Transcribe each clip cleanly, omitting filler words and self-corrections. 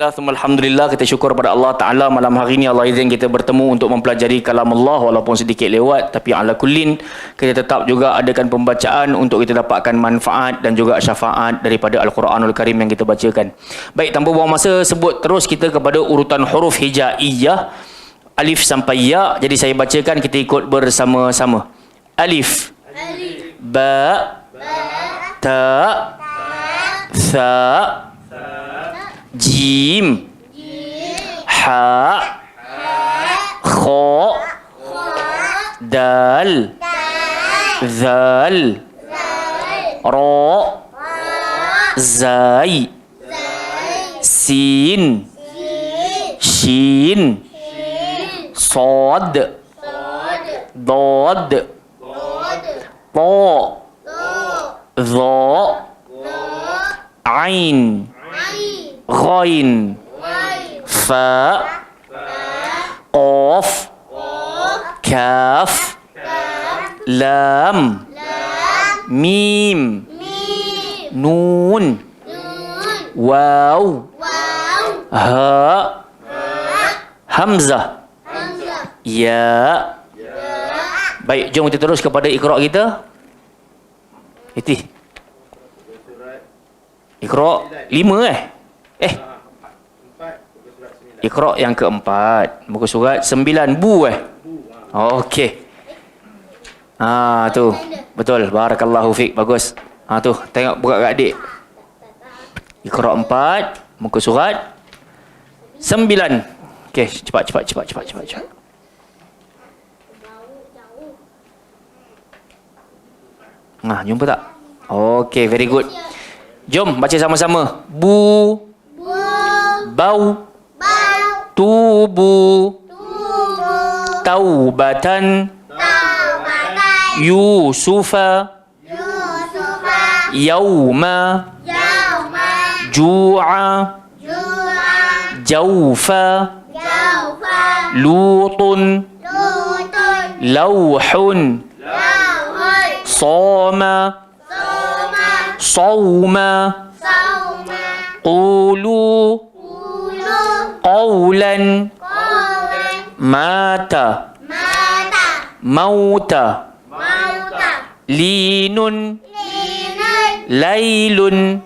Bismillah, alhamdulillah, kita syukur pada Allah Ta'ala malam hari ini Allah izin kita bertemu untuk mempelajari kalam Allah walaupun sedikit lewat, tapi ala kullin kita tetap juga adakan pembacaan untuk kita dapatkan manfaat dan juga syafaat daripada Al-Quranul Karim yang kita bacakan. Baik, tanpa buang masa, sebut terus kita kepada urutan huruf hijaiyah alif sampai ya. Jadi saya bacakan, kita ikut bersama-sama. Alif, ba, ta, sa, jim, ha, kha, dal, zal, ra, zai, sin, shin, صاد ضاد طاء ظاء عين غين فاء قاف كاف لام ميم نون واو هاء همزة ya. Baik, jom kita terus kepada Iqra kita. Iti Iqra 5 Iqra yang keempat, muka surat 9 bu Okey. Tu betul, barakallahu fiik, bagus. Tu tengok buka kat adik. Iqra 4, muka surat 9. Okey, cepat. Jumpa tak? Okey, very good. Jom baca sama-sama. Bu, bau, tubu, taubatan, Yusufa, yauma, ju'a, jaufa, lutun, lauhun, Soma, Sawma, Qulu, Qawlan, Mata, Mauta, Linun, Lailun,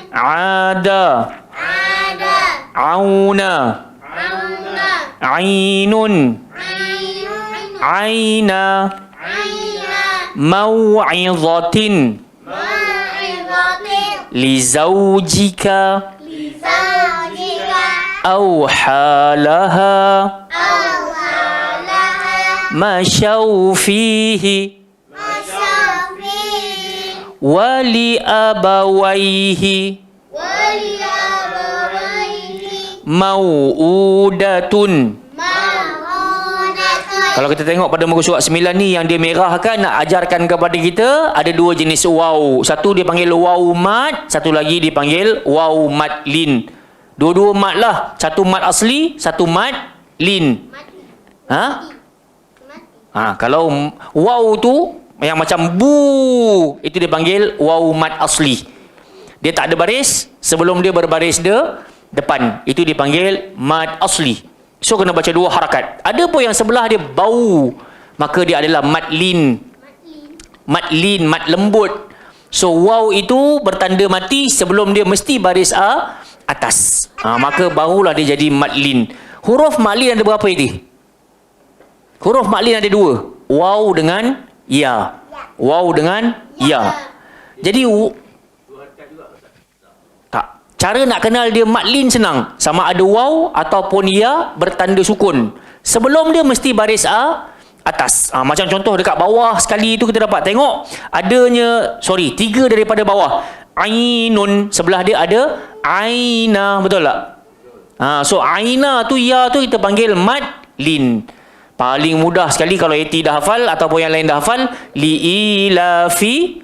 Ada, Auna, Ainun, Aina, Mau'izatin, Lizaujika, Awhalaha, Masyaw fihi, Wali abawaihi, Mau'udatun. Kalau kita tengok pada muka surat 9 ni, yang dia merahkan nak ajarkan kepada kita ada dua jenis waw. Satu dia panggil waw mat, satu lagi dipanggil waw mat lin. Dua-dua mat lah. Satu mat asli, satu mat lin. Kalau waw tu yang macam bu, itu dia panggil waw mat asli. Dia tak ada baris, sebelum dia berbaris depan, itu dipanggil mat asli. So kena baca dua harakat. Ada pun yang sebelah dia bau, maka dia adalah mat lin. Mat lin, mat lembut. So waw itu bertanda mati sebelum dia mesti baris atas. Maka barulah dia jadi mat lin. Huruf mat lin ada berapa ini? Huruf mat lin ada dua. Waw dengan ya. Waw dengan ya. Jadi cara nak kenal dia mat lin senang. Sama ada waw ataupun ya bertanda sukun. Sebelum dia mesti baris atas. Macam contoh dekat bawah sekali itu kita dapat tengok adanya, 3 daripada bawah. Ainun, sebelah dia ada aina, betul tak? So aina tu, ya tu kita panggil mat lin. Paling mudah sekali kalau Eti dah hafal ataupun yang lain dah hafal. Li'ilafi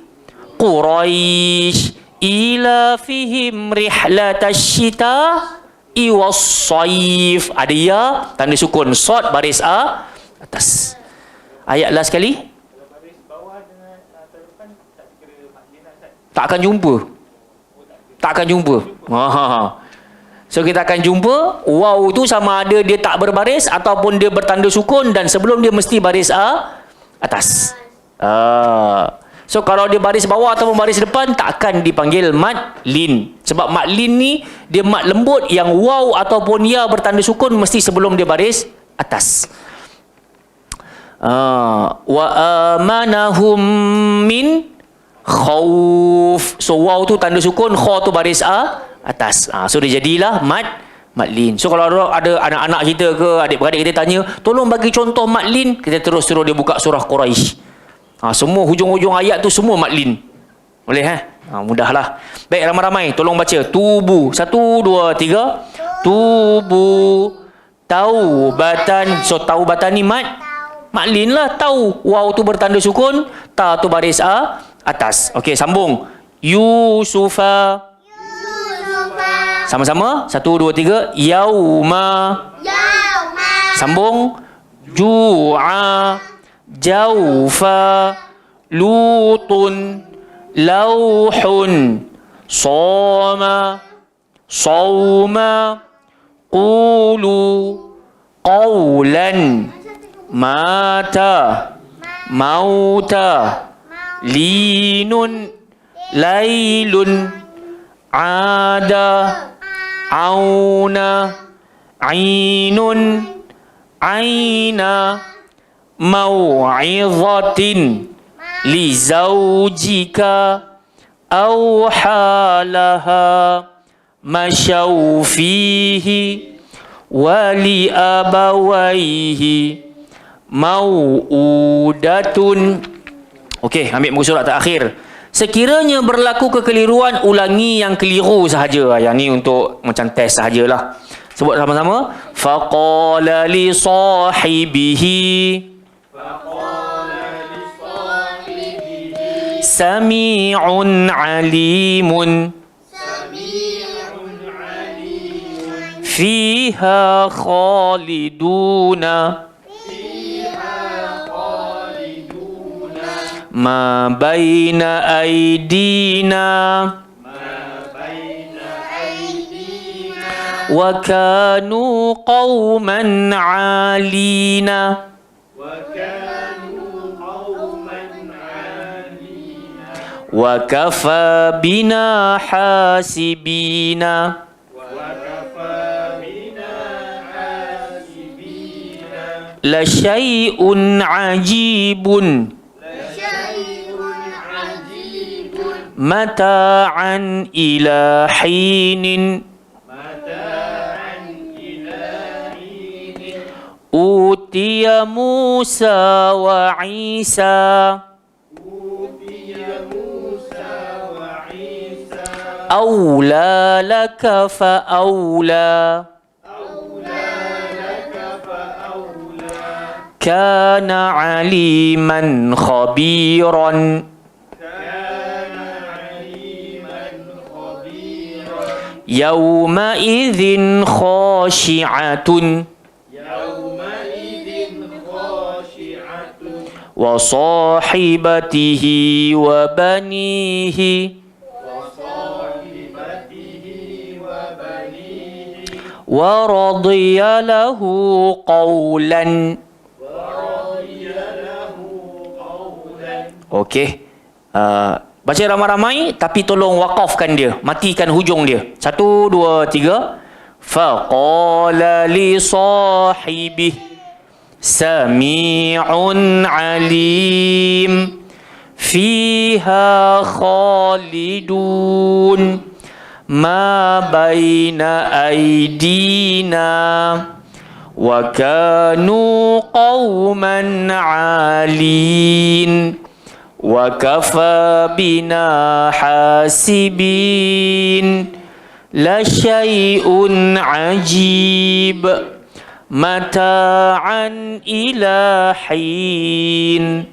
Quraisy ilafihim rihlatasyita'i was-sayf. Ada ya, tanda sukun. Sod baris atas. Ayat last sekali. Tak akan jumpa. So kita akan jumpa waw tu sama ada dia tak berbaris ataupun dia bertanda sukun, dan sebelum dia mesti baris atas. So kalau dia baris bawah ataupun baris depan tak akan dipanggil mad lin. Sebab mad lin ni dia mad lembut yang waw ataupun ya bertanda sukun mesti sebelum dia baris atas. Wa amanahum min khauf. So waw tu tanda sukun, kha tu baris atas. So dia jadilah mad lin. So kalau ada anak-anak kita ke adik-beradik kita tanya, tolong bagi contoh mad lin, kita terus suruh dia buka surah Quraisy. Semua hujung-hujung ayat tu semua mad lin. Boleh mudahlah. Baik, ramai-ramai tolong baca. Tubu. 1 2 3. Tubu taubatan. So taubatan ni mad lin lah. Tau. Waw tu bertanda sukun, ta tu baris atas. Okey, sambung. Yusufa. Sama-sama. 1 2 3. Yauma. Sambung. Ju'a. Jaufa. Lutun. Lauhun. Soma. Sawma. Qulu. Qawlan. Mata. Mauta. Linun. Lailun. Ada. Auna. Ainun. Aina. Mau'izatin li zawjika awhalaha masyaw fihi wa li abawaihi mau'udatun. Okey, ambil muka surat terakhir. Sekiranya berlaku kekeliruan, ulangi yang keliru sahaja. Yang ni untuk macam test sahajalah. Sebut sama-sama. Faqala li sahibihi Sami'un alimun Fiha khaliduna Ma baina aidina Wa kanu qawman 'alina Wa kafa bina hasibina La syai'un 'ajibun Mata'an ila hinin Utiya Musa wa Isa Awla laka fa awla Kana aliman khabiran Yawma idhin khashi'atun Wa sahibatihi wa banihi Wa radiya lahu qawlan. Okey. Baca ramai-ramai tapi tolong waqafkan dia, matikan hujung dia. 1 2 3. Faqala li sahibihi Sami'un alim Fiha khalidun Ma baina aidina Wa kanu qawman 'alin Wa kafa bina hasibin La syai'un 'ajib Mata'an ila hin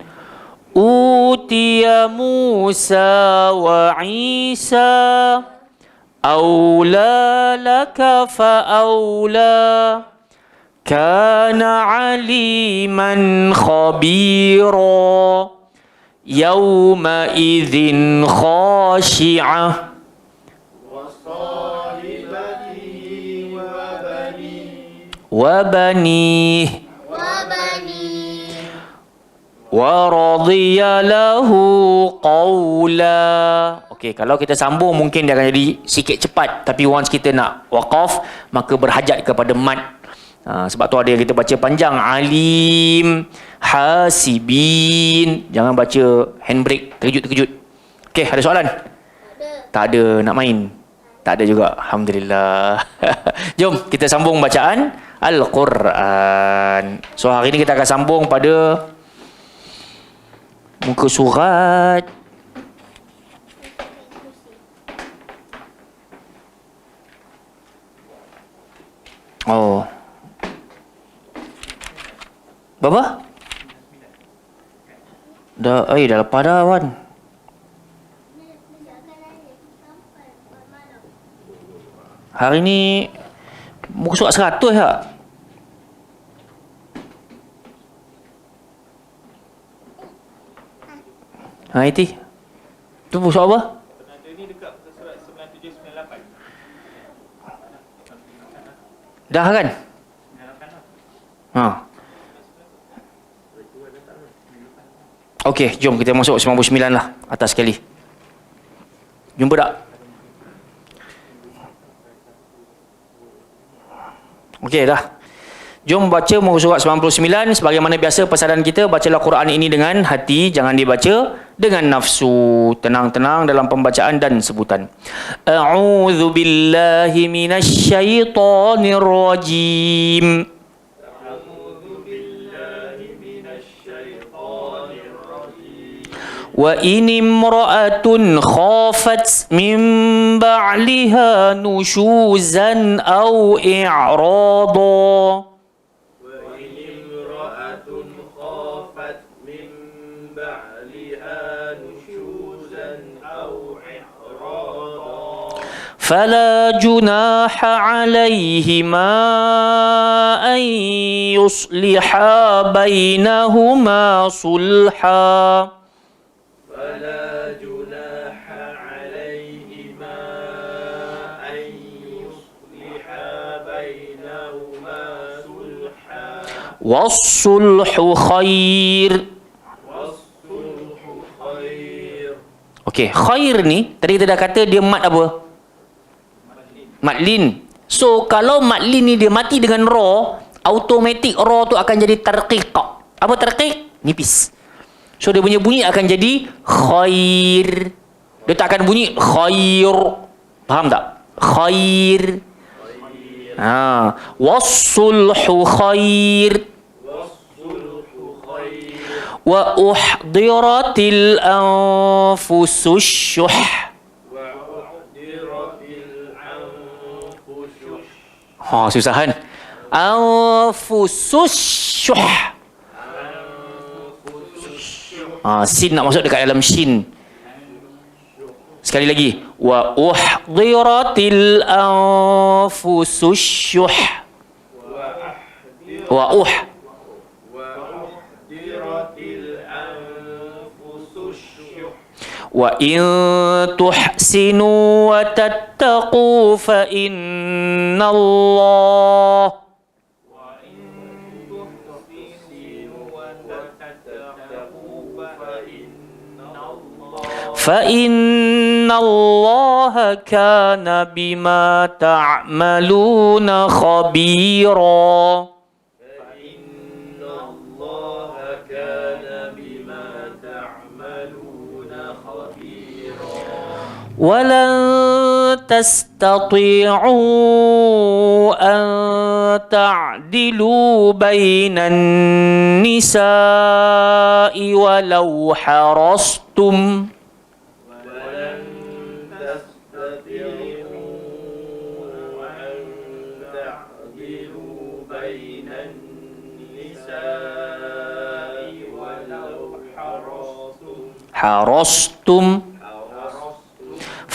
Utiya Musa wa Isa Awla laka fa awla Kana aliman khabira Yawma idhin khashi'ah وبنيه ورضي له قولا. Okey, kalau kita sambung mungkin dia akan jadi sikit cepat, tapi once kita nak waqaf maka berhajat kepada mad. Sebab tu ada yang kita baca panjang, alim, hasibin. Jangan baca handbrake terkejut-terkejut. Okey, ada soalan? Tak ada. Nak main? Tak ada juga. Alhamdulillah. Jom kita sambung bacaan Al-Quran. So hari ni kita akan sambung pada muka surat berapa? Dah lepas dah Wan. Hari ni muka surat 100 tak? Itu. Tu surat apa? Penanda ni dekat surat 97 98. Dah kan? Okey, jom kita masuk 99 lah. Atas sekali. Jumpa tak? Okey dah. Jom baca muka surat 99. Sebagaimana biasa pesanan kita, bacalah Quran ini dengan hati, jangan dibaca dengan nafsu. Tenang-tenang dalam pembacaan dan sebutan. A'udzu billahi minasyaitonir rajim. وإن امرأة خافت من بعلها نشوزا أو إعراضا فلا جناح عليهما أن يصلحا بينهما صلحا والصلح خير. Okey, khair ni tadi kita dah kata dia mat apa? Mat lin. So kalau mat lin ni dia mati dengan ra, automatik ra tu akan jadi tarqiq. Apa tarqiq? Nipis. So dia punya bunyi akan jadi khair. Dia tak akan bunyi khair. Faham tak? Khair. Wassulhu khair. Wa uhdiratil anfusus syuh. Susah kan? Anfusus syuh. Sin nak masuk dekat dalam shin. Sekali lagi. Wa uhdiratil anfusus syuh. Wa in tuhsinu wa tattaqu fa innallah فإن الله كان بما تعملون خبيرا. ولن تستطيعوا أن تعدلوا بين النساء ولو حرصتم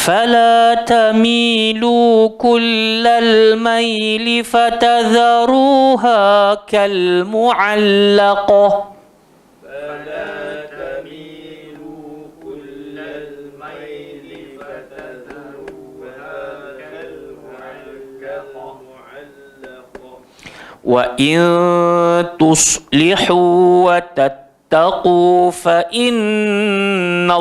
فلا تميلوا كل الميل فتذروها كالمعلقة. Wa in tuslihu wa tattaqu fa innallah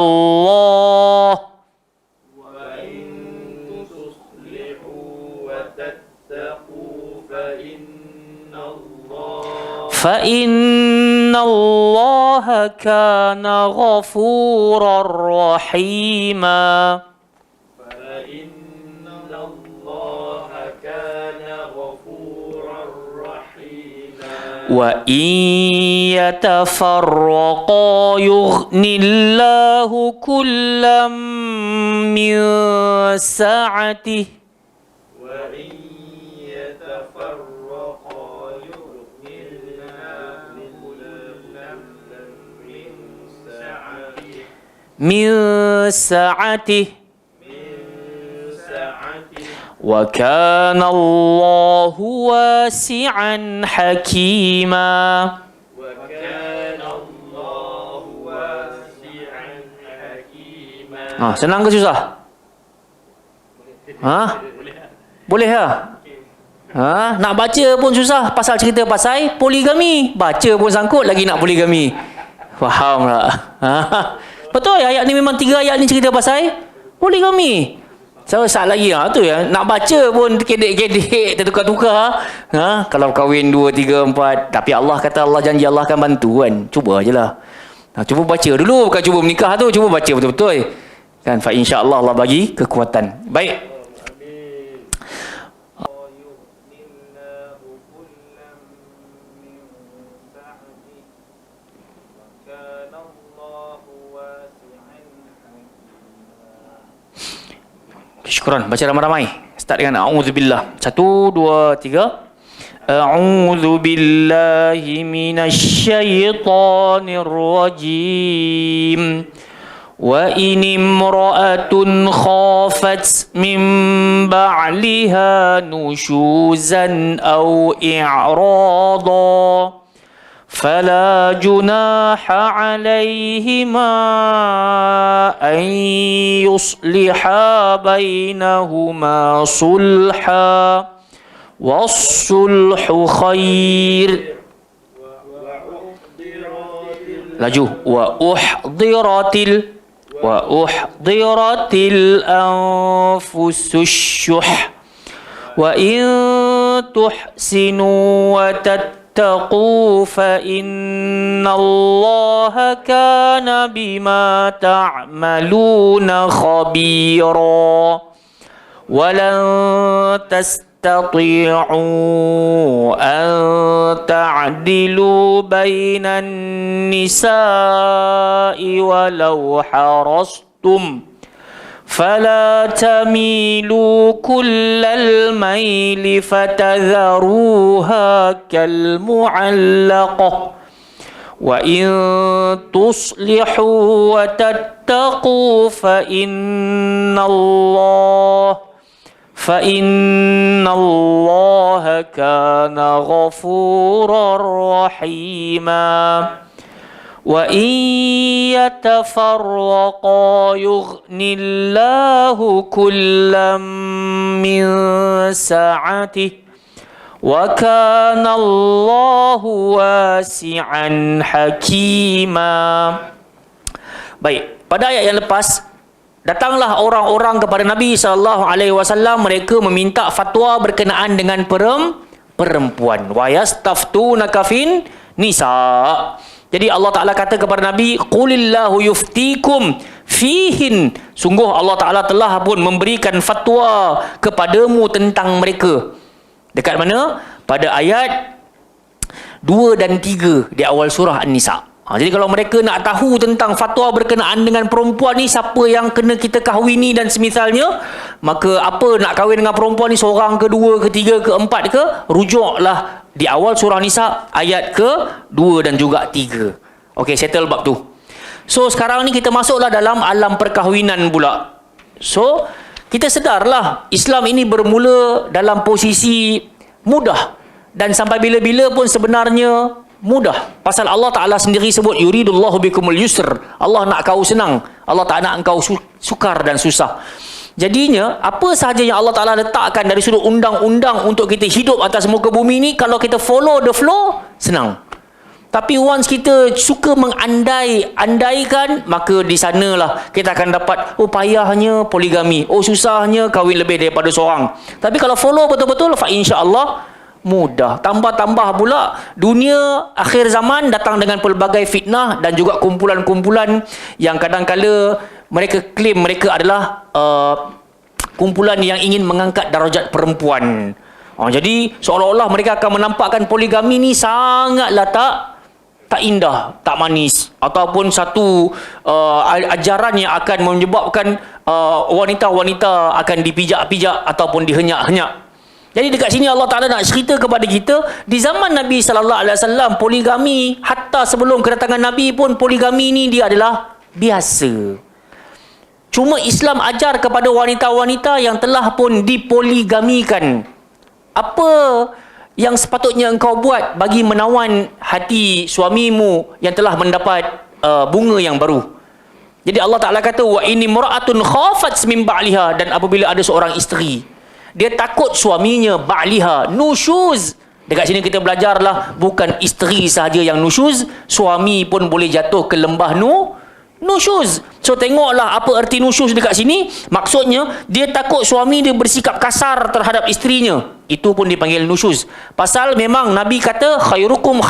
فإن الله كان غفورا رحيما وإن يتفرقا يغن الله كلا من سعته من سعته وكان الله واسعا حكيما senang ke susah? Boleh lah. Nak baca pun susah pasal cerita pasal poligami. Baca pun sangkut lagi nak poligami. Faham tak? Betul, ayat ni memang 3 ayat ni cerita pasal poligami. Saat lagi tu ya, nak baca pun kedek-kedek, tertukar-tukar. Kalau kahwin 2, 3, 4, tapi Allah kata, Allah janji Allah akan bantu kan. Cuba ajalah. Cuba baca dulu, bukan cuba menikah tu, cuba baca betul-betul. Kan, fa insya-Allah Allah bagi kekuatan. Baik. Syukran, baca ramai-ramai. Start dengan a'udzubillah. 1, 2, 3. A'udzu billahi minasyaitonir rajim. Wa in imra'atun khafat min ba'liha nushuzan aw i'rada فلا جناح عليهما أن يصلحا بينهما صلحا والصلح خير لجو وأحضرت الأنفس الشح وإن تحسنوا وتتقوا فإن الله كان بما تعملون خبيرا ولن تستطيعوا أن تعدلوا بين النساء ولو حرصتم فلا تميلوا كل الميل فتذروها كالمعلقة وإن تصلحوا وتتقوا فإن الله كان غفورا رحيما وإن يتفرقا يغن الله كلا من سعته وكان الله واسعا حكيما. Baik, pada ayat yang lepas datanglah orang-orang kepada Nabi SAW. Mereka meminta fatwa berkenaan dengan perempuan. Wa yastaftunaka fin nisa. Jadi Allah Ta'ala kata kepada Nabi, Qulillahu yuftikum fihin. Sungguh Allah Ta'ala telah pun memberikan fatwa kepadamu tentang mereka. Dekat mana? Pada ayat 2 dan 3 di awal surah An-Nisa. Jadi kalau mereka nak tahu tentang fatwa berkenaan dengan perempuan ni, siapa yang kena kita kahwini dan semisalnya, maka apa nak kahwin dengan perempuan ni, seorang ke, 2 ke, 3 ke, 4 ke, rujuklah di awal surah Nisa ayat ke 2 dan juga 3. Okey, settle bab tu. So sekarang ni kita masuklah dalam alam perkahwinan pula. So kita sedarlah Islam ini bermula dalam posisi mudah, dan sampai bila-bila pun sebenarnya mudah. Pasal Allah Ta'ala sendiri sebut yuridullahu bikumul yusr. Allah nak kau senang, Allah tak nak engkau sukar dan susah. Jadinya, apa sahaja yang Allah Ta'ala letakkan dari sudut undang-undang untuk kita hidup atas muka bumi ni, kalau kita follow the flow, senang. Tapi once kita suka mengandai-andaikan, maka di sanalah kita akan dapat, oh payahnya poligami, oh susahnya kahwin lebih daripada seorang. Tapi kalau follow betul-betul, fa insya-Allah mudah. Tambah-tambah pula dunia akhir zaman datang dengan pelbagai fitnah dan juga kumpulan-kumpulan yang kadang-kala mereka klaim mereka adalah kumpulan yang ingin mengangkat darjat perempuan. Jadi seolah-olah mereka akan menampakkan poligami ni sangatlah tak indah, tak manis, ataupun satu ajaran yang akan menyebabkan wanita-wanita akan dipijak-pijak ataupun dihenyak-henyak. Jadi dekat sini Allah Ta'ala nak cerita kepada kita, di zaman Nabi Sallallahu Alaihi Wasallam poligami, hatta sebelum kedatangan Nabi pun poligami ni dia adalah biasa. Cuma Islam ajar kepada wanita-wanita yang telah pun dipoligamikan, apa yang sepatutnya engkau buat bagi menawan hati suamimu yang telah mendapat bunga yang baru. Jadi Allah Ta'ala kata, wa inni mura'atun khafat min ba'liha, dan apabila ada seorang isteri dia takut suaminya ba'liha nusyuz. Dekat sini kita belajarlah, bukan isteri sahaja yang nusyuz, suami pun boleh jatuh ke lembah nusyuz. So tengoklah apa erti nusyuz dekat sini. Maksudnya dia takut suami dia bersikap kasar terhadap isterinya. Itu pun dipanggil nusyuz. Pasal memang Nabi kata khairukum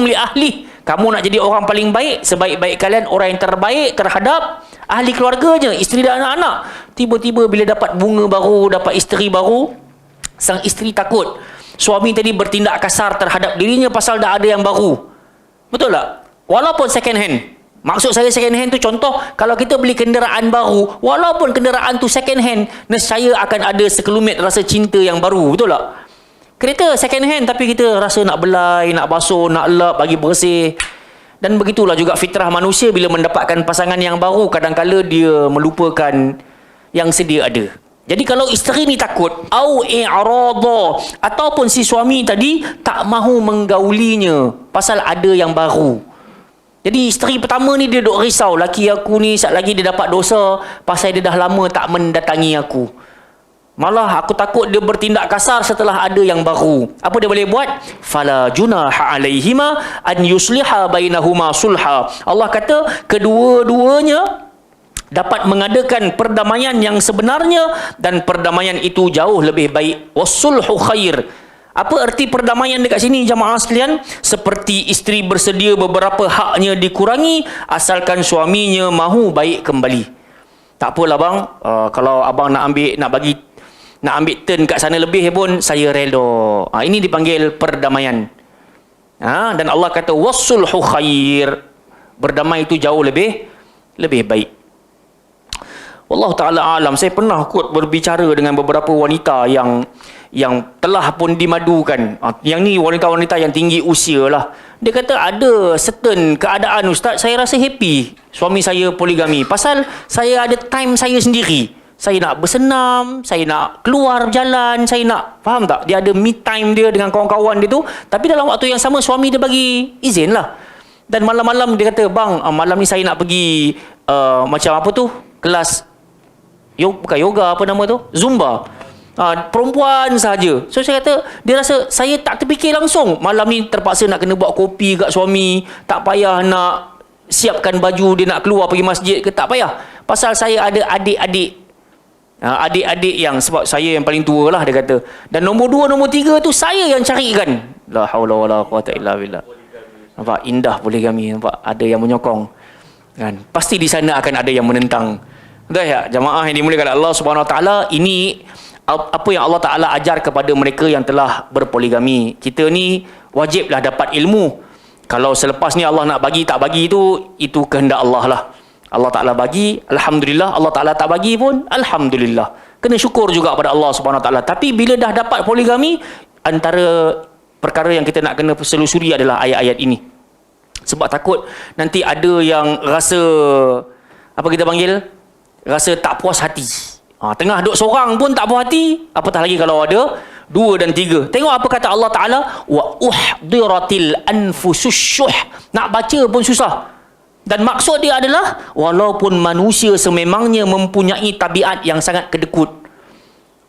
li ahli. Kamu nak jadi orang paling baik, sebaik-baik kalian orang yang terbaik terhadap ahli keluarganya, isteri dan anak-anak. Tiba-tiba bila dapat bunga baru, dapat isteri baru, sang isteri takut suami tadi bertindak kasar terhadap dirinya pasal dah ada yang baru. Betul tak? Walaupun second hand. Maksud saya second hand tu contoh, kalau kita beli kenderaan baru, walaupun kenderaan tu second hand, nescaya akan ada sekelumit rasa cinta yang baru. Betul tak? Kereta second hand tapi kita rasa nak belai, nak basuh, nak lap, bagi bersih. Dan begitulah juga fitrah manusia bila mendapatkan pasangan yang baru, kadang-kala dia melupakan yang sedia ada. Jadi kalau isteri ni takut, au i'rada, ataupun si suami tadi tak mahu menggaulinya pasal ada yang baru. Jadi isteri pertama ni dia duk risau, laki aku ni sat lagi dia dapat dosa pasal dia dah lama tak mendatangi aku. Malah aku takut dia bertindak kasar setelah ada yang baru. Apa dia boleh buat? Fala junaha alaihima an yusliha bainahuma sulha. Allah kata kedua-duanya dapat mengadakan perdamaian yang sebenarnya, dan perdamaian itu jauh lebih baik. Wasulhu khair. Apa erti perdamaian dekat sini jamaah sekalian? Seperti isteri bersedia beberapa haknya dikurangi asalkan suaminya mahu baik kembali. Tak apalah bang, kalau abang nak ambil turn kat sana lebih pun saya rela. Ini dipanggil perdamaian. Dan Allah kata wasulhu khair. Berdamai itu jauh lebih baik. Wallahu taala alam. Saya pernah berbicara dengan beberapa wanita yang telah pun dimadukan. Yang ni wanita-wanita yang tinggi usia lah. Dia kata ada certain keadaan, ustaz, saya rasa happy suami saya poligami pasal saya ada time saya sendiri. Saya nak bersenam, saya nak keluar berjalan, saya nak, faham tak? Dia ada me time dia dengan kawan-kawan dia tu. Tapi dalam waktu yang sama suami dia bagi izin lah. Dan malam-malam dia kata, bang, malam ni saya nak pergi macam apa tu? Kelas bukan yoga, apa nama tu? Zumba. Perempuan sahaja. So saya kata, dia rasa saya tak terfikir langsung. Malam ni terpaksa nak kena buat kopi kat suami. Tak payah nak siapkan baju dia nak keluar pergi masjid ke, tak payah. Pasal saya ada adik-adik. Adik-adik yang, sebab saya yang paling tua lah dia kata. Dan nombor 2, nombor 3 tu saya yang carikan. La haula wala quwata illa billah. Nampak indah poligami, nampak ada yang menyokong. Kan? Pasti di sana akan ada yang menentang. Betul ya? Jamaah yang dimuliakan Allah Subhanahu Wa Taala, ini apa yang Allah Taala ajar kepada mereka yang telah berpoligami. Kita ni wajiblah dapat ilmu. Kalau selepas ni Allah nak bagi tak bagi itu kehendak Allah lah. Allah Ta'ala bagi, alhamdulillah. Allah Ta'ala tak bagi pun, alhamdulillah. Kena syukur juga pada Allah Subhanahu Wa Taala. Tapi bila dah dapat poligami, antara perkara yang kita nak kena selusuri adalah ayat-ayat ini. Sebab takut nanti ada yang rasa, apa kita panggil, rasa tak puas hati. Tengah duduk seorang pun tak puas hati, apatah lagi kalau ada 2 dan 3. Tengok apa kata Allah Ta'ala, wa uhdiratil anfusus syuh. Nak baca pun susah. Dan maksud dia adalah walaupun manusia sememangnya mempunyai tabiat yang sangat kedekut.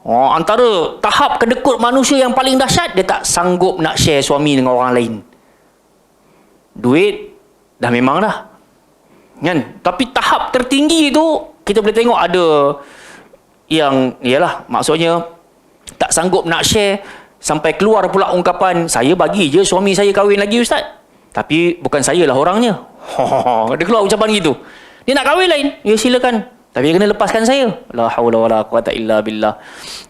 Antara tahap kedekut manusia yang paling dahsyat, dia tak sanggup nak share suami dengan orang lain. Duit dah memang dah. Kan? Tapi tahap tertinggi tu kita boleh tengok ada yang ialah maksudnya tak sanggup nak share sampai keluar pula ungkapan, saya bagi je suami saya kahwin lagi ustaz. Tapi bukan saya lah orangnya. Dia keluar ucapan gitu. Dia nak kahwin lain, ya silakan. Tapi dia kena lepaskan saya. La haula wala quwata illa billah.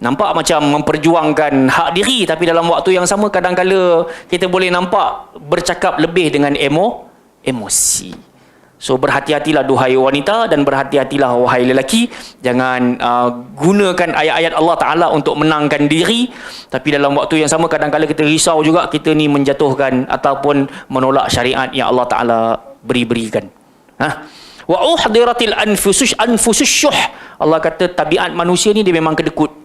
Nampak macam memperjuangkan hak diri, tapi dalam waktu yang sama kadang-kala kita boleh nampak bercakap lebih dengan emosi. So berhati-hatilah duhai wanita dan berhati-hatilah wahai lelaki. Jangan gunakan ayat-ayat Allah Ta'ala untuk menangkan diri. Tapi dalam waktu yang sama kadang-kala kita risau juga kita ni menjatuhkan ataupun menolak syariat yang Allah Ta'ala berikan. Wa uhdiratil anfusus syuh. Allah kata tabiat manusia ni dia memang kedekut.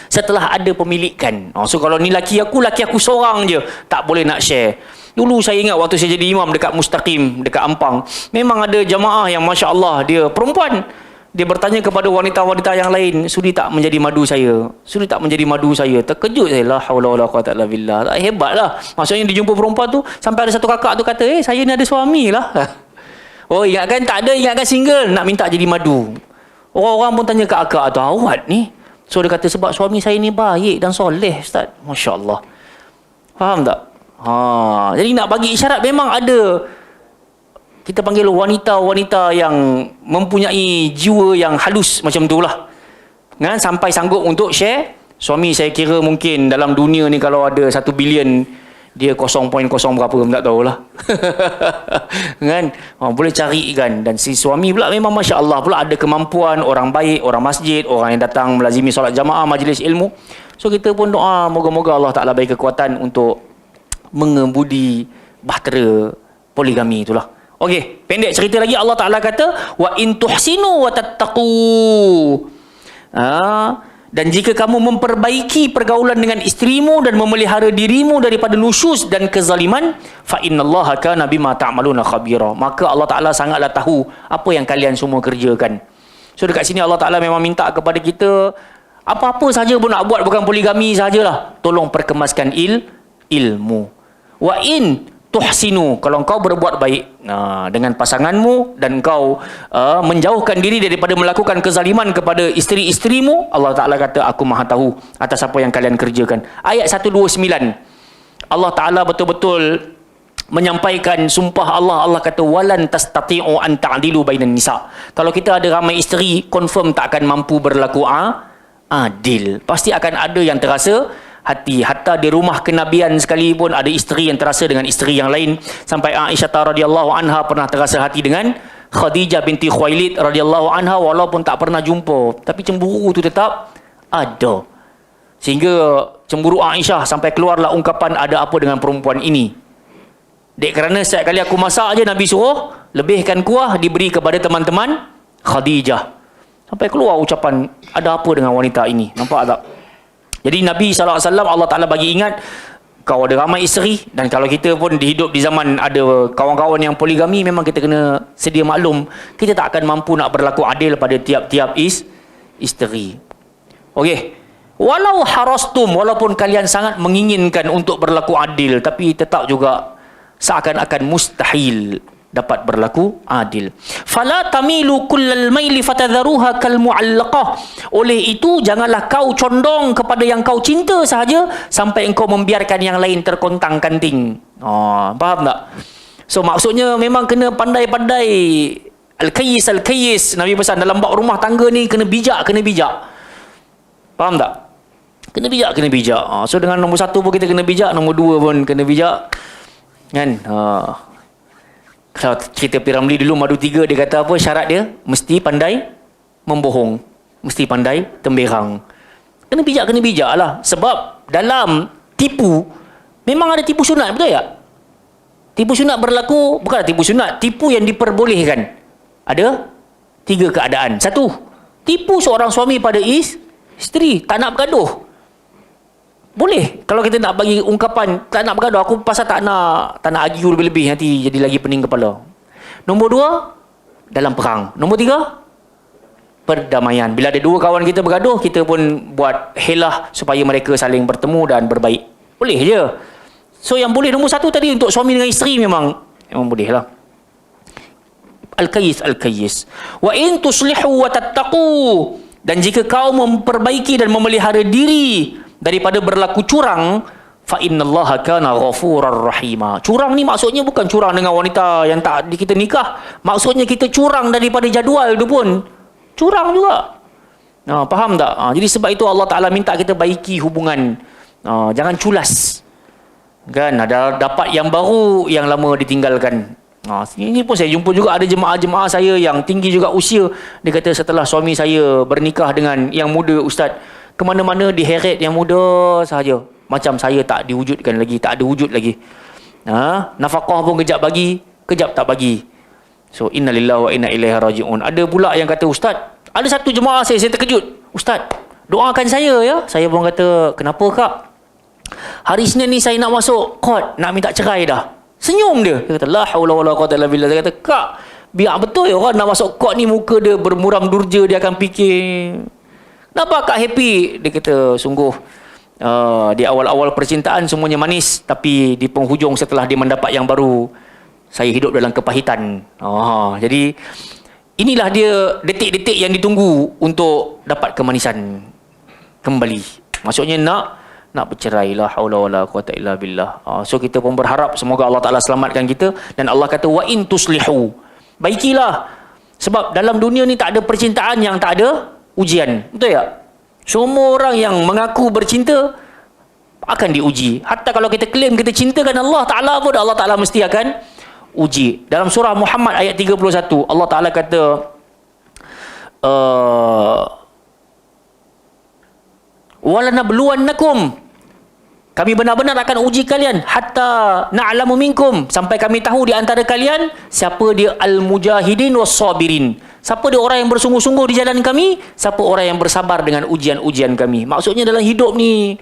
Setelah ada pemilikan. So kalau ni laki aku seorang je, tak boleh nak share. Dulu saya ingat waktu saya jadi imam dekat Mustaqim, dekat Ampang, memang ada jamaah yang Masya Allah dia perempuan. Dia bertanya kepada wanita-wanita yang lain, sudi tak menjadi madu saya? Sudi tak menjadi madu saya? Terkejut saya. La haula wala quwata illa billah. Hebatlah. Maksudnya dia jumpa perempuan tu, sampai ada satu kakak tu kata, saya ni ada suami lah. Oh, ingatkan tak ada, ingatkan single, nak minta jadi madu. Orang-orang pun tanya ke akak tu, awak ni? So dia kata, sebab suami saya ni baik dan soleh, Ustaz. Masya Allah. Faham tak? Jadi nak bagi isyarat memang ada, kita panggil wanita-wanita yang mempunyai jiwa yang halus macam tu lah. Kan? Sampai sanggup untuk share. Suami saya kira mungkin dalam dunia ni kalau ada 1 bilion, dia 0.0 berapa pun tak tahulah. Kan? Boleh cari kan. Dan si suami pula memang Masya Allah pula ada kemampuan, orang baik, orang masjid, orang yang datang melazimi solat jamaah, majlis ilmu. So kita pun doa moga-moga Allah Ta'ala bagi kekuatan untuk mengemudi bahtera poligami itulah. Okey, pendek cerita lagi, Allah Ta'ala kata wa in tuhsinu wa tattaqu. Dan jika kamu memperbaiki pergaulan dengan isterimu dan memelihara dirimu daripada nusyuz dan kezaliman, fa innallaha kana bima ta'maluna khabira. Maka Allah Ta'ala sangatlah tahu apa yang kalian semua kerjakan. So dekat sini Allah Ta'ala memang minta kepada kita, apa-apa saja pun nak buat, bukan poligami sajalah, tolong perkemaskan ilmu. Wa in tuhsinu, kalau engkau berbuat baik dengan pasanganmu dan engkau menjauhkan diri daripada melakukan kezaliman kepada isteri-isterimu, Allah Ta'ala kata aku maha tahu atas apa yang kalian kerjakan. Ayat 129 Allah Ta'ala betul-betul menyampaikan sumpah Allah. Allah kata walan tastati'u an ta'dilu bainan nisa. Kalau kita ada ramai isteri, confirm tak akan mampu berlaku adil. Pasti akan ada yang terasa hati. Hatta di rumah kenabian sekalipun ada isteri yang terasa dengan isteri yang lain. Sampai Aisyah radhiyallahu anha pernah terasa hati dengan Khadijah binti Khuwailid radhiyallahu anha, walaupun tak pernah jumpa, tapi cemburu tu tetap ada. Sehingga cemburu Aisyah sampai keluarlah ungkapan, ada apa dengan perempuan ini? Dek kerana setiap kali aku masak aja Nabi suruh lebihkan kuah diberi kepada teman-teman Khadijah. Sampai keluar ucapan, ada apa dengan wanita ini? Nampak tak? Jadi Nabi SAW Allah Ta'ala bagi ingat, kau ada ramai isteri, dan kalau kita pun hidup di zaman ada kawan-kawan yang poligami, memang kita kena sedia maklum, kita tak akan mampu nak berlaku adil pada tiap-tiap isteri. Okey. Walau harastum, walaupun kalian sangat menginginkan untuk berlaku adil, tapi tetap juga seakan-akan mustahil dapat berlaku adil. Fala tamilu kullal maili fatadharuha kal mu'allaqah. Oleh itu janganlah kau condong kepada yang kau cinta sahaja sampai engkau membiarkan yang lain terkontang-kanting. Faham tak? So maksudnya memang kena pandai-pandai. Al-kayyis Nabi pesan dalam bab rumah tangga ni kena bijak. Faham tak? Kena bijak. So dengan nombor 1 pun kita kena bijak, nombor 2 pun kena bijak. Kan? Kalau kita Piramli dulu madu 3, dia kata apa syarat dia? Mesti pandai membohong, mesti pandai temberang. Kena bijak lah. Sebab dalam tipu, memang ada tipu sunat, betul tak? Tipu sunat berlaku, bukanlah tipu sunat, tipu yang diperbolehkan. Ada 3 keadaan. 1, tipu seorang suami pada isteri, tak nak bergaduh. Boleh. Kalau kita nak bagi ungkapan tak nak bergaduh, aku pasal tak nak argue lebih-lebih, nanti jadi lagi pening kepala. Nombor 2, dalam perang. Nombor 3, perdamaian. Bila ada dua kawan kita bergaduh, kita pun buat helah supaya mereka saling bertemu dan berbaik. Boleh je. So yang boleh nombor 1 tadi untuk suami dengan isteri memang boleh lah. Al-Kayyis. Wa in tuslihu wa tattaqu. Dan jika kau memperbaiki dan memelihara diri daripada berlaku curang, fa innallaha kana ghafurar rahima. Curang ni maksudnya bukan curang dengan wanita yang tak kita nikah. Maksudnya kita curang daripada jadual tu pun curang juga. Faham tak? Jadi sebab itu Allah Ta'ala minta kita baiki hubungan. Jangan culas. Kan? Ada dapat yang baru, yang lama ditinggalkan. Ini pun saya jumpa juga ada jemaah-jemaah saya yang tinggi juga usia. Dia kata setelah suami saya bernikah dengan yang muda, Ustaz, ke mana-mana diheret yang muda sahaja. Macam saya tak diwujudkan lagi, tak ada wujud lagi. Nafkah pun kejap bagi, kejap tak bagi. So innalillahi wa inna ilaihi raji'un. Ada pula yang kata, Ustaz, ada satu jemaah saya terkejut. Ustaz, doakan saya ya. Saya pun kata, kenapa kak? Hari Senin ni saya nak masuk court, nak minta cerai dah. Senyum dia. Dia kata, la haula wala quwwata illa billah. Dia kata, kak, biar betul ya orang nak masuk court ni muka dia bermuram durja, dia akan fikir, kenapa kak happy? Dia kata, sungguh di awal-awal percintaan semuanya manis, tapi di penghujung setelah dia mendapat yang baru, saya hidup dalam kepahitan. Jadi inilah dia detik-detik yang ditunggu untuk dapat kemanisan kembali. Maksudnya nak bercerai, la haula wala quwata illa billah. So kita pun berharap semoga Allah Ta'ala selamatkan kita. Dan Allah kata, wa in tuslihu, baikilah. Sebab dalam dunia ni tak ada percintaan yang tak ada ujian. Betul tak? Semua orang yang mengaku bercinta akan diuji. Hatta kalau kita klaim kita cintakan Allah Ta'ala pun, Allah Ta'ala mesti akan uji. Dalam surah Muhammad ayat 31, Allah Ta'ala kata, walanabluwannakum, kami benar-benar akan uji kalian, hatta na'lamu minkum, sampai kami tahu di antara kalian siapa dia al-mujahidin was-sabirin, siapa dia orang yang bersungguh-sungguh di jalan kami, siapa orang yang bersabar dengan ujian-ujian kami. Maksudnya dalam hidup ni,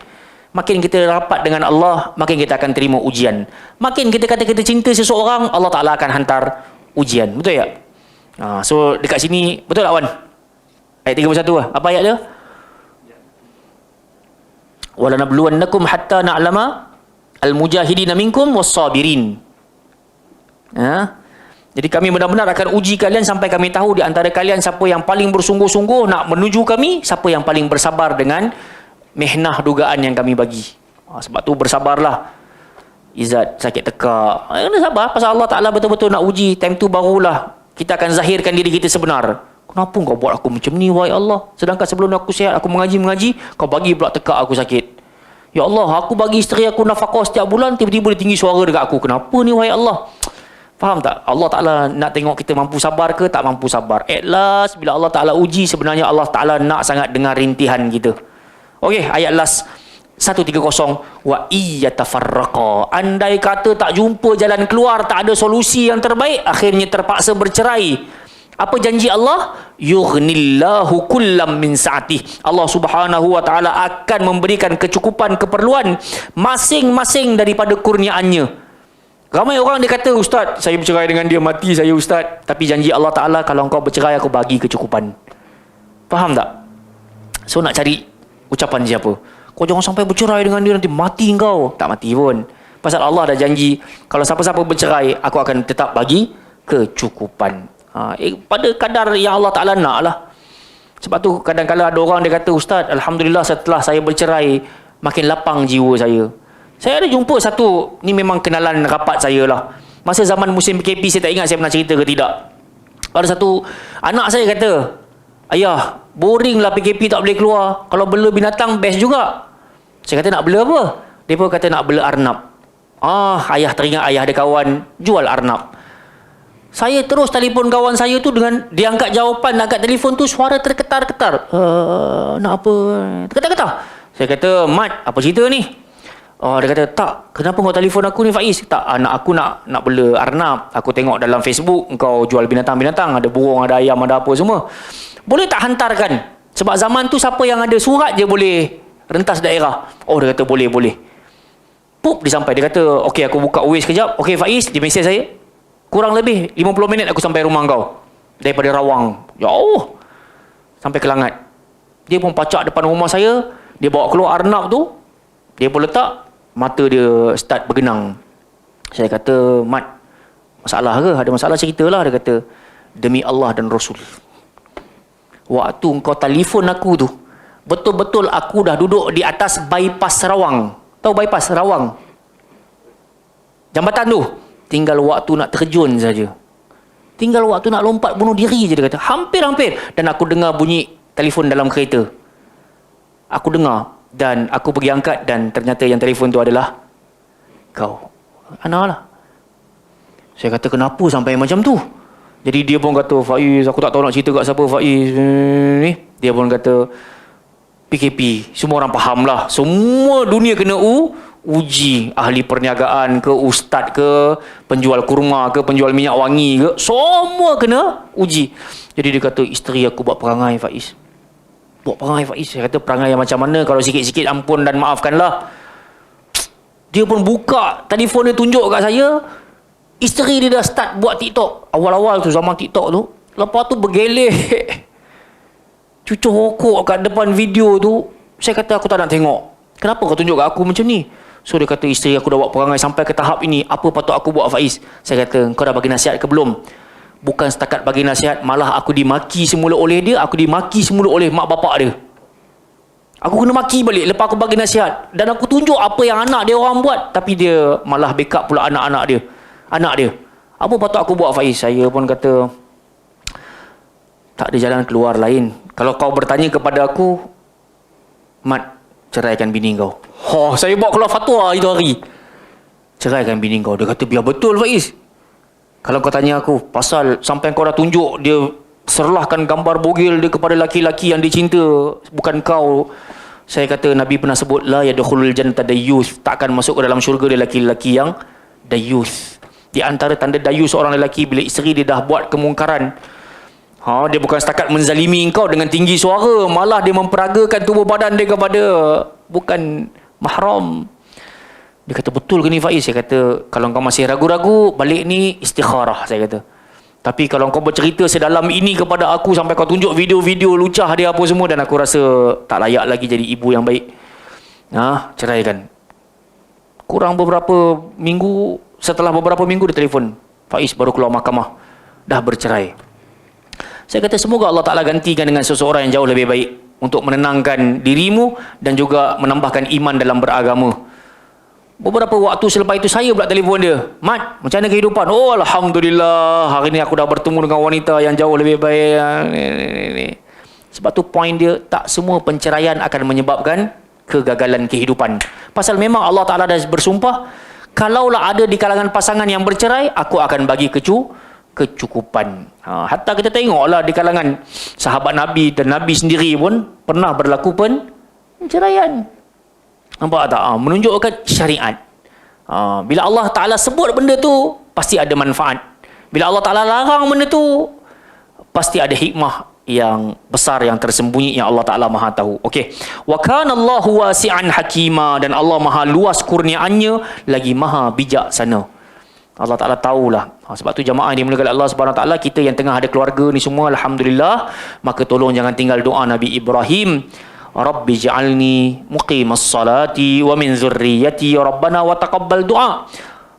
makin kita rapat dengan Allah, makin kita akan terima ujian. Makin kita kata kita cinta seseorang, Allah Ta'ala akan hantar ujian. Betul tak? So dekat sini, betul tak Wan? Ayat 31 lah. Apa ayat dia? walanabluwannakum hatta na'lama al-mujahidina minkum was-sabirin. Jadi kami benar-benar akan uji kalian sampai kami tahu di antara kalian siapa yang paling bersungguh-sungguh nak menuju kami, siapa yang paling bersabar dengan mihnah dugaan yang kami bagi. Sebab tu bersabarlah. Izzat sakit tekak, kena sabar, pasal Allah Ta'ala betul-betul nak uji. Time tu barulah kita akan zahirkan diri kita sebenar. Kenapa kau buat aku macam ni, wahai Allah? Sedangkan sebelum aku sihat, aku mengaji, kau bagi pula tekak aku sakit. Ya Allah, aku bagi isteri aku nafkah setiap bulan, tiba-tiba dia tinggi suara dekat aku. Kenapa ni, wahai Allah? Faham tak? Allah Ta'ala nak tengok kita mampu sabar ke tak mampu sabar. At last, bila Allah Ta'ala uji, sebenarnya Allah Ta'ala nak sangat dengar rintihan kita. Okey, ayat last 130. Wa iyatafarraqa, andai kata tak jumpa jalan keluar, tak ada solusi yang terbaik, akhirnya terpaksa bercerai. Apa janji Allah? Yughnillahu kullam min sa'atih. Allah Subhanahu wa Ta'ala akan memberikan kecukupan keperluan masing-masing daripada kurniaannya. Ramai orang dia kata, Ustaz, saya bercerai dengan dia, mati saya Ustaz. Tapi janji Allah Ta'ala, kalau engkau bercerai, aku bagi kecukupan. Faham tak? So nak cari ucapan siapa? Kau jangan sampai bercerai dengan dia, nanti mati engkau. Tak mati pun. Pasal Allah dah janji, kalau siapa-siapa bercerai, aku akan tetap bagi kecukupan. Pada kadar yang Allah Ta'ala nak lah. Sebab tu kadang-kadang ada orang dia kata, Ustaz, Alhamdulillah setelah saya bercerai, makin lapang jiwa saya. Saya ada jumpa satu, ni memang kenalan rapat saya lah. Masa zaman musim PKP, saya tak ingat saya pernah cerita ke tidak. Ada satu anak saya kata, ayah, boring lah PKP tak boleh keluar. Kalau bela binatang best juga. Saya kata, nak bela apa? Dia pun kata nak bela arnab. Ayah teringat ayah ada kawan jual arnab. Saya terus telefon kawan saya tu, dengan dia angkat jawapan, angkat telefon tu suara terketar-ketar. Nak apa? Terketar-ketar. Saya kata, Mat, apa cerita ni? Dia kata, tak, kenapa kau telefon aku ni, Faiz? Tak, anak aku nak bela arnab. Aku tengok dalam Facebook kau jual binatang-binatang, ada burung, ada ayam, ada apa semua. Boleh tak hantarkan? Sebab zaman tu siapa yang ada surat je boleh rentas daerah. Dia kata, boleh. Pup, dia sampai. Dia kata, okey, aku buka Waze kejap. Okey, Faiz, dia mesej saya. Kurang lebih 50 minit aku sampai rumah kau. Daripada Rawang. Jauh. Sampai Kelangat. Dia pun pacak depan rumah saya. Dia bawa keluar arnab tu. Dia pun letak. Mata dia start bergenang. Saya kata, Mat, masalah ke? Ada masalah, ceritalah. Dia kata, demi Allah dan Rasul. Waktu kau telefon aku tu, betul-betul aku dah duduk di atas bypass Rawang. Tahu bypass Rawang? Jambatan tu. Tinggal waktu nak terjun saja. Tinggal waktu nak lompat bunuh diri je, dia kata. Hampir-hampir. Dan aku dengar bunyi telefon dalam kereta. Aku dengar. Dan aku pergi angkat dan ternyata yang telefon tu adalah kau. Ana lah. Saya kata, kenapa sampai macam tu? Jadi dia pun kata, Faiz, aku tak tahu nak cerita kat siapa, Faiz. Dia pun kata, PKP. Semua orang faham lah. Semua dunia kena uji. Ahli perniagaan ke, ustaz ke, penjual kurma ke, penjual minyak wangi ke, semua kena uji. Jadi dia kata, isteri aku buat perangai, Faiz. Buat perangai, Faiz. Saya kata, perangai yang macam mana? Kalau sikit-sikit ampun dan maafkanlah. Dia pun buka telefon dia, tunjuk kat saya. Isteri dia dah start buat TikTok. Awal-awal tu, zaman TikTok tu. Lepas tu bergelek. Cucuk rokok kat depan video tu. Saya kata, aku tak nak tengok. Kenapa kau tunjuk kat aku macam ni? So dia kata, isteri aku dah buat perangai sampai ke tahap ini. Apa patut aku buat, Faiz? Saya kata, kau dah bagi nasihat ke belum? Bukan setakat bagi nasihat, malah aku dimaki semula oleh dia. Aku dimaki semula oleh mak bapak dia. Aku kena maki balik lepas aku bagi nasihat. Dan aku tunjuk apa yang anak dia orang buat. Tapi dia malah backup pula anak-anak dia. Anak dia. Apa patut aku buat, Faiz? Saya pun kata, tak ada jalan keluar lain. Kalau kau bertanya kepada aku, Mat, ceraikan bini kau. Saya bawa keluar fatwa itu hari. Ceraikan bini kau. Dia kata, biar betul, Faiz. Kalau kau tanya aku, pasal sampai kau dah tunjuk dia serlahkan gambar bogil dia kepada laki-laki yang dia cinta, bukan kau. Saya kata, Nabi pernah sebut, la yadkhulul jannata dayyus. Takkan masuk ke dalam syurga dia laki-laki yang dayyus. Di antara tanda dayyus seorang lelaki, bila isteri dia dah buat kemungkaran, dia bukan setakat menzalimi kau dengan tinggi suara, malah dia memperagakan tubuh badan dia kepada bukan mahram. Dia kata, betul ke ni, Faiz? Saya kata, kalau kau masih ragu-ragu, balik ni istikharah, saya kata. Tapi kalau kau bercerita sedalam ini kepada aku, sampai kau tunjuk video-video lucah dia apa semua, dan aku rasa tak layak lagi jadi ibu yang baik, ceraikan. Kurang beberapa minggu, setelah beberapa minggu dia telefon, Faiz baru keluar mahkamah, dah bercerai. Saya kata, semoga Allah Ta'ala gantikan dengan seseorang yang jauh lebih baik untuk menenangkan dirimu dan juga menambahkan iman dalam beragama. Beberapa waktu selepas itu, saya pula telefon dia. Mat, macam mana kehidupan? Oh, Alhamdulillah, hari ni aku dah bertemu dengan wanita yang jauh lebih baik. Sebab tu poin dia, tak semua penceraian akan menyebabkan kegagalan kehidupan. Pasal memang Allah Ta'ala dah bersumpah, kalaulah ada di kalangan pasangan yang bercerai, aku akan bagi kecukupan. Hatta kita tengoklah di kalangan sahabat Nabi dan Nabi sendiri pun pernah berlaku penceraian. Nampak tak? Menunjukkan syariat. Bila Allah Ta'ala sebut benda tu, pasti ada manfaat. Bila Allah Ta'ala larang benda tu, pasti ada hikmah yang besar yang tersembunyi yang Allah Ta'ala Maha tahu. Okey. Wa kana Allahu wasi'an hakima, dan Allah Maha luas kurniaannya lagi Maha bijaksana. Allah Ta'ala tahulah. Sebab tu jamaah yang dimulakan Allah Subhanahu Wa Ta'ala, kita yang tengah ada keluarga ni semua, alhamdulillah, maka tolong jangan tinggal doa Nabi Ibrahim. Rabbi ja'alni muqimas salati wa min zurriyyati Rabbana wa taqabbal du'a.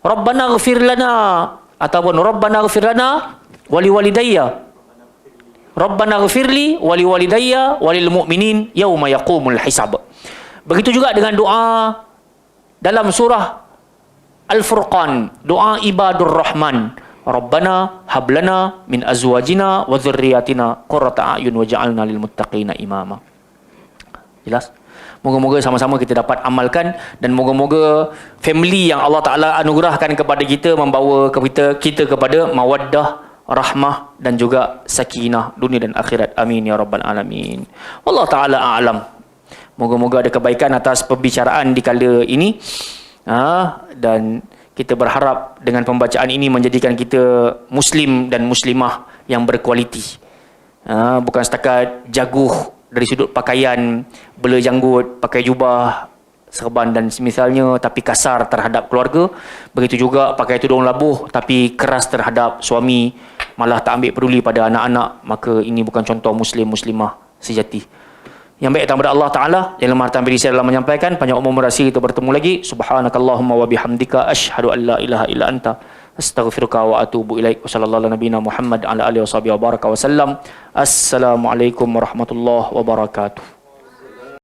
Rabbana ighfir lana, ataupun Rabbana ighfir lana wa liwalidayya. Rabbana ighfirli wa liwalidayya wa lil mu'minin yauma yaqumul hisab. Begitu juga dengan doa dalam surah Al-Furqan, doa ibadur Rahman. Rabbana hablana min azwajina wa dhurriyyatina qurrata a'yun waj'alna lil muttaqina imama. Jelas? Moga-moga sama-sama kita dapat amalkan, dan moga-moga family yang Allah Ta'ala anugerahkan kepada kita membawa kita kepada mawaddah, rahmah dan juga sakinah dunia dan akhirat. Amin ya rabbal alamin. Allah Ta'ala a'lam. Moga-moga ada kebaikan atas perbicaraan di kala ini. Dan kita berharap dengan pembacaan ini menjadikan kita muslim dan muslimah yang berkualiti. Bukan setakat jaguh dari sudut pakaian, bela janggut, pakai jubah, serban dan semisalnya tapi kasar terhadap keluarga. Begitu juga pakai tudung labuh tapi keras terhadap suami, malah tak ambil peduli pada anak-anak, maka ini bukan contoh muslimah sejati. Yang baik daripada Allah Ta'ala, yang lemah harta berisi dalam menyampaikan. Panjang umur rahsia kita bertemu lagi. Subhanakallahumma wa bihamdika asyhadu an la ilaha illa anta astaghfiruka wa atubu ilaik. Wa sallallahu ala nabiyina Muhammad ala alihi wa sahbihi wa baraka wa sallam. Assalamualaikum warahmatullahi wabarakatuh.